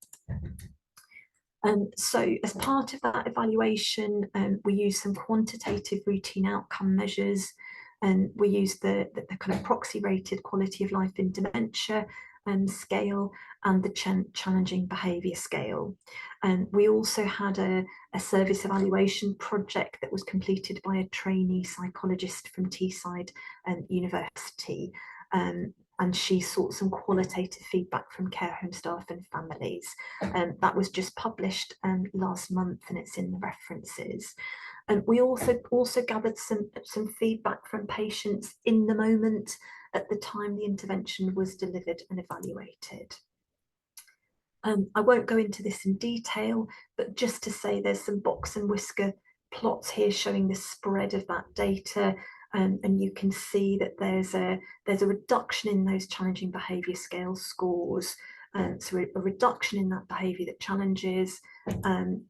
So as part of that evaluation, we use some quantitative routine outcome measures, and we use the kind of proxy rated quality of life in dementia, scale and the challenging behaviour scale. And we also had a service evaluation project that was completed by a trainee psychologist from Teesside University, and she sought some qualitative feedback from care home staff and families. That was just published last month, and it's in the references. And we also gathered some feedback from patients in the moment at the time the intervention was delivered and evaluated. I won't go into this in detail, but just to say there's some box and whisker plots here showing the spread of that data, and you can see that there's a reduction in those challenging behaviour scale scores, so a reduction in that behaviour that challenges, and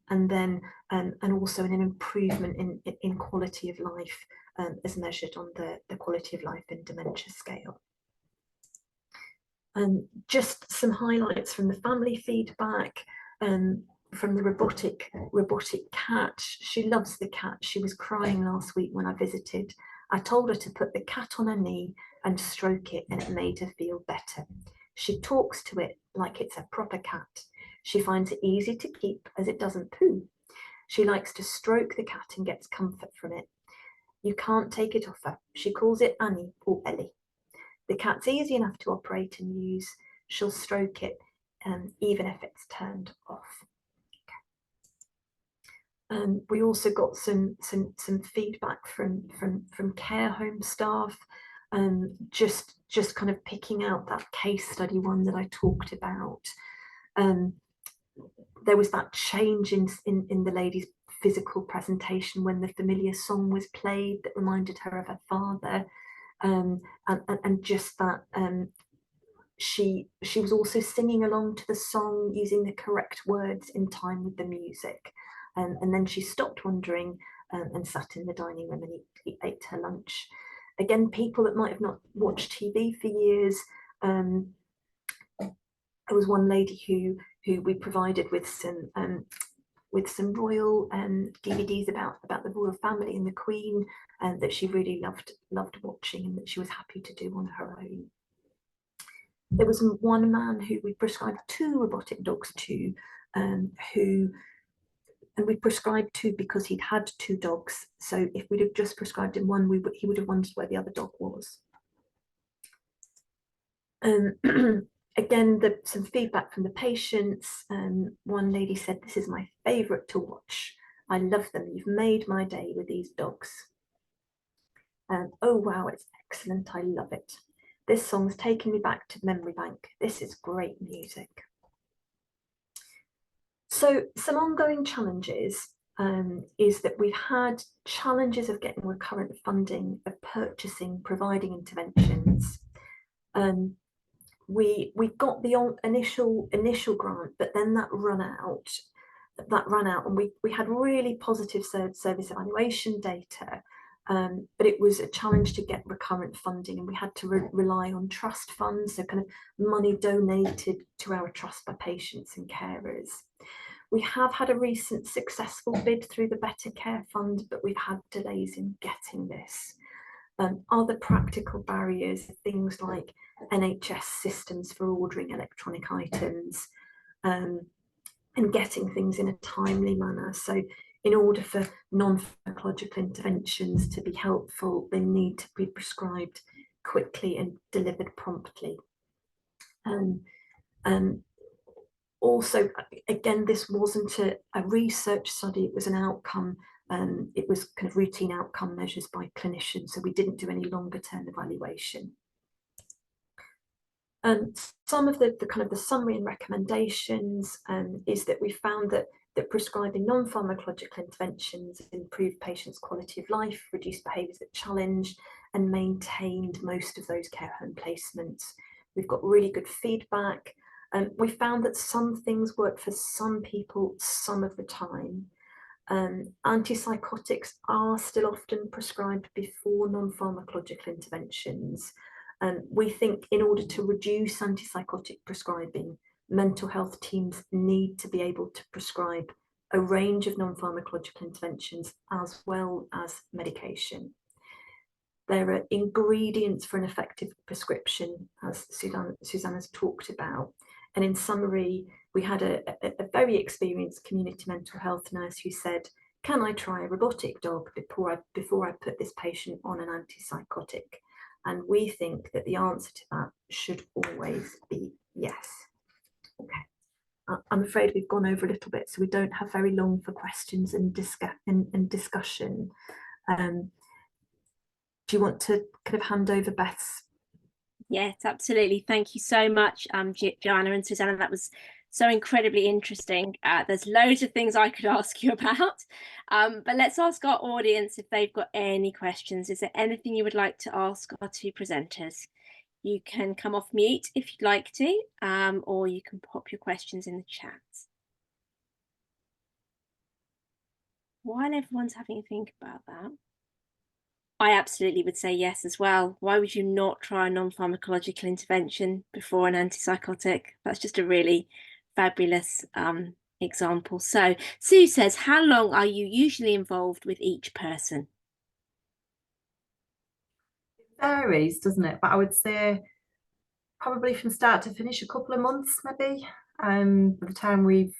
also an improvement in quality of life as measured on the quality of life in dementia scale. Just some highlights from the family feedback, from the robotic cat. She loves the cat. She was crying last week when I visited. I told her to put the cat on her knee and stroke it, and it made her feel better. She talks to it like it's a proper cat. She finds it easy to keep as it doesn't poo. She likes to stroke the cat and gets comfort from it. You can't take it off her. She calls it Annie or Ellie. The cat's easy enough to operate and use. She'll stroke it, even if it's turned off. Okay. We also got some feedback from care home staff, just kind of picking out that case study one that I talked about. There was that change in the lady's physical presentation when the familiar song was played that reminded her of her father. And just that she was also singing along to the song using the correct words in time with the music, and then she stopped wondering and sat in the dining room and ate her lunch. Again, people that might have not watched TV for years, there was one lady who we provided with some royal DVDs about the royal family and the Queen, and that she really loved watching and that she was happy to do on her own. There was one man who we prescribed 2 robotic dogs to, and we prescribed 2 because he'd had 2 dogs. So if we'd have just prescribed him 1, he would have wondered where the other dog was. Again, some feedback from the patients. One lady said, "This is my favourite to watch. I love them. You've made my day with these dogs." Oh wow, it's excellent. I love it. This song's taken me back to memory bank. This is great music. So some ongoing challenges is that we've had challenges of getting recurrent funding, of purchasing, providing interventions. We got the initial grant, but then that ran out, and we had really positive service evaluation data, but it was a challenge to get recurrent funding, and we had to rely on trust funds, so kind of money donated to our trust by patients and carers. We have had a recent successful bid through the Better Care Fund, but we've had delays in getting this. Other practical barriers, things like NHS systems for ordering electronic items, and getting things in a timely manner. So in order for non-pharmacological interventions to be helpful, they need to be prescribed quickly and delivered promptly. Also, again, this wasn't a research study, it was an outcome. It was kind of routine outcome measures by clinicians, so we didn't do any longer term evaluation. Some of the kind of the summary and recommendations is that we found that prescribing non-pharmacological interventions improved patients' quality of life, reduced behaviours that challenge, and maintained most of those care home placements. We've got really good feedback. We found that some things work for some people some of the time. Antipsychotics are still often prescribed before non-pharmacological interventions. We think in order to reduce antipsychotic prescribing, mental health teams need to be able to prescribe a range of non-pharmacological interventions as well as medication. There are ingredients for an effective prescription, as Susannah's talked about. And in summary, we had a very experienced community mental health nurse who said, can I try a robotic dog before I put this patient on an antipsychotic? And we think that the answer to that should always be yes. Okay. I'm afraid we've gone over a little bit, so we don't have very long for questions and discussion. Do you want to kind of hand over Beth's? Yes, absolutely. Thank you so much, Joanna and Susannah. That was so incredibly interesting. There's loads of things I could ask you about, but let's ask our audience if they've got any questions. Is there anything you would like to ask our two presenters? You can come off mute if you'd like to, or you can pop your questions in the chat. While everyone's having a think about that, I absolutely would say yes as well. Why would you not try a non-pharmacological intervention before an antipsychotic? That's just a really fabulous example. So Sue says, how long are you usually involved with each person? It varies, doesn't it? But I would say probably from start to finish, a couple of months maybe. By the time we've,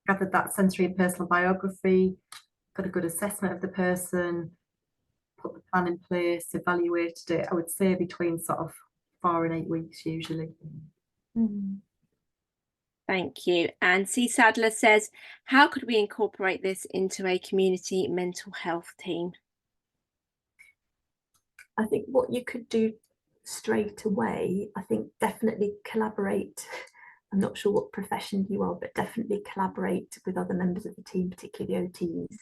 gathered that sensory and personal biography, got a good assessment of the person, put the plan in place, evaluated it, I would say between sort of 4 and 8 weeks usually. Thank you. And C. Sadler says, how could we incorporate this into a community mental health team? I think what you could do straight away, I think definitely collaborate. I'm not sure what profession you are, but definitely collaborate with other members of the team, particularly the OTs.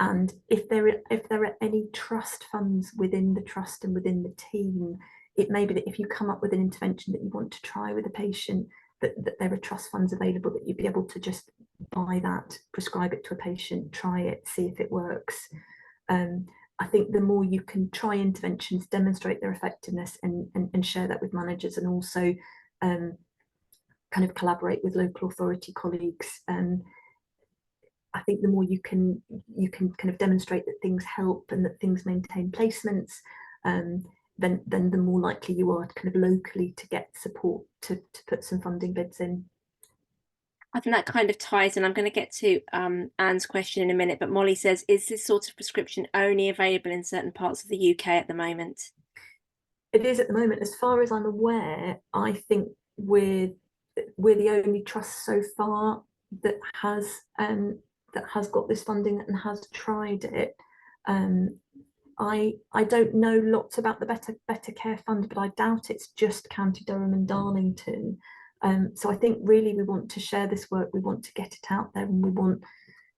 And if there are any trust funds within the trust and within the team, it may be that if you come up with an intervention that you want to try with a patient, that there are trust funds available, that you'd be able to just buy that, prescribe it to a patient, try it, see if it works. I think the more you can try interventions, demonstrate their effectiveness, and share that with managers, and also kind of collaborate with local authority colleagues. I think the more you can kind of demonstrate that things help and that things maintain placements, then the more likely you are to kind of locally to get support to put some funding bids in. I think that kind of ties in. I'm going to get to Anne's question in a minute, but Molly says, is this sort of prescription only available in certain parts of the UK at the moment? It is at the moment. As far as I'm aware, I think we're the only trust so far that has got this funding and has tried it. I don't know lots about the Better Care Fund, but I doubt it's just County Durham and Darlington. So I think really we want to share this work, we want to get it out there, and we want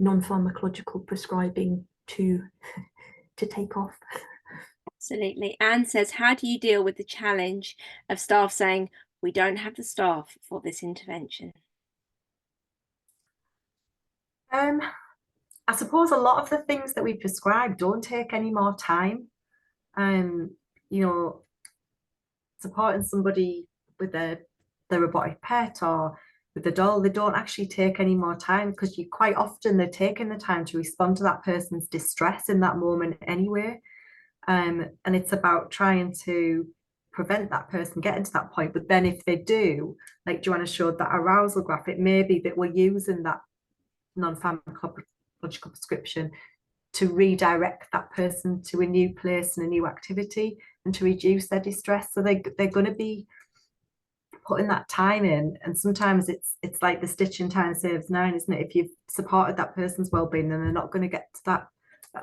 non-pharmacological prescribing to take off. Absolutely. Anne says, how do you deal with the challenge of staff saying, we don't have the staff for this intervention? I suppose a lot of the things that we prescribe don't take any more time. Supporting somebody with the robotic pet or with the doll, they don't actually take any more time, because you quite often they're taking the time to respond to that person's distress in that moment anyway. And it's about trying to prevent that person getting to that point. But then if they do, like Joanna showed that arousal graph, it may be that we're using that non-pharmacological prescription to redirect that person to a new place and a new activity, and to reduce their distress. So they're going to be putting that time in, and sometimes it's like the stitching time saves 9, isn't it? If you've supported that person's well-being, then they're not going to get to that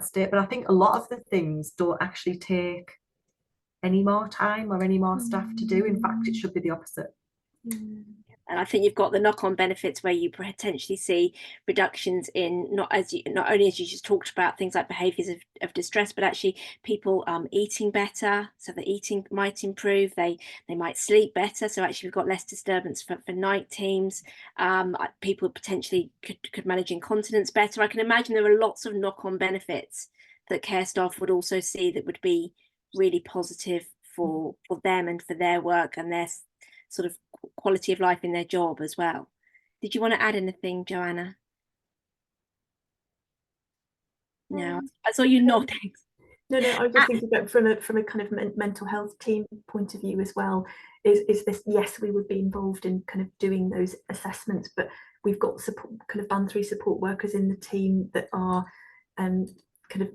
state. But I think a lot of the things don't actually take any more time or any more staff to do. In fact, it should be the opposite. And I think you've got the knock-on benefits where you potentially see reductions in not only as you just talked about things like behaviours of distress, but actually people eating better. So the eating might improve. They might sleep better. So actually we've got less disturbance for night teams. People potentially could manage incontinence better. I can imagine there are lots of knock-on benefits that care staff would also see that would be really positive for them and for their work and their sort of quality of life in their job as well. Did you want to add anything, Joanna? No, I saw you nodding. No, I was just thinking about from a kind of mental health team point of view as well. Is this, yes, we would be involved in kind of doing those assessments, but we've got support, kind of band 3 support workers in the team that are kind of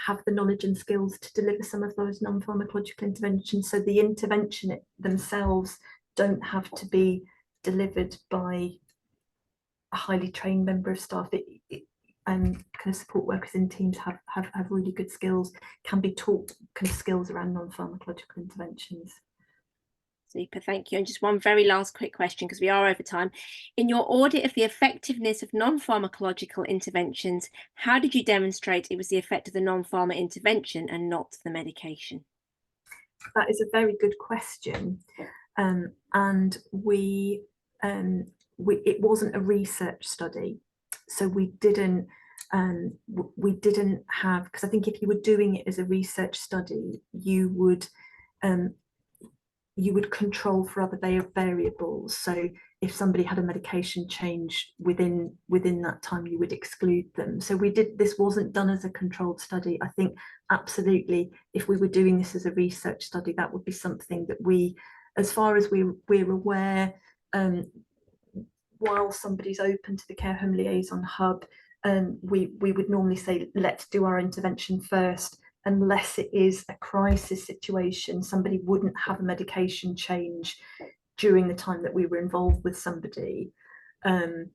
have the knowledge and skills to deliver some of those non-pharmacological interventions. So the intervention themselves don't have to be delivered by a highly trained member of staff. Kind of support workers in teams have really good skills, can be taught kind of skills around non-pharmacological interventions. Super, thank you. And just one very last quick question, because we are over time. In your audit of the effectiveness of non-pharmacological interventions, how did you demonstrate it was the effect of the non-pharma intervention and not the medication? That is a very good question, and it wasn't a research study, so we didn't have, because I think if you were doing it as a research study, you would control for other variables. So if somebody had a medication change within that time, you would exclude them. So this wasn't done as a controlled study. I think absolutely, if we were doing this as a research study, that would be something that we, as far as we're aware, while somebody's open to the Care Home Liaison hub, we would normally say, let's do our intervention first. Unless it is a crisis situation, somebody wouldn't have a medication change during the time that we were involved with somebody. I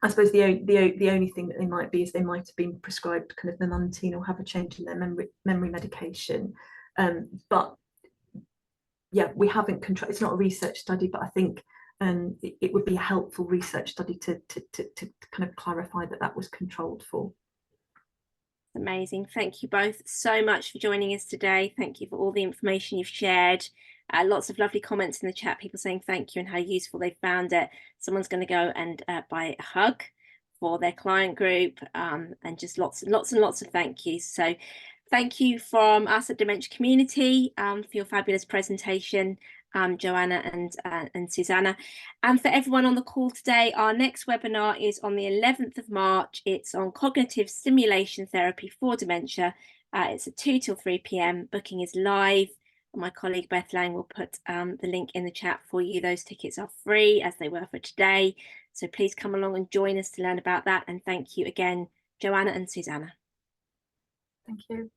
suppose the only thing that they might be is they might have been prescribed kind of memantine or have a change in their memory medication. But yeah, we haven't controlled. It's not a research study, but I think it would be a helpful research study to kind of clarify that was controlled for. Amazing. Thank you both so much for joining us today. Thank you for all the information you've shared. Lots of lovely comments in the chat, people saying thank you and how useful they found it. Someone's going to go and buy a hug for their client group, and just lots and lots of thank yous. So thank you from us at Dementia Community for your fabulous presentation, Joanna and Susannah. And for everyone on the call today, our next webinar is on the 11th of March. It's on cognitive stimulation therapy for dementia. It's at 2 till 3 p.m. Booking is live. My colleague Beth Lang will put the link in the chat for you. Those tickets are free, as they were for today. So please come along and join us to learn about that. And thank you again, Joanna and Susannah. Thank you.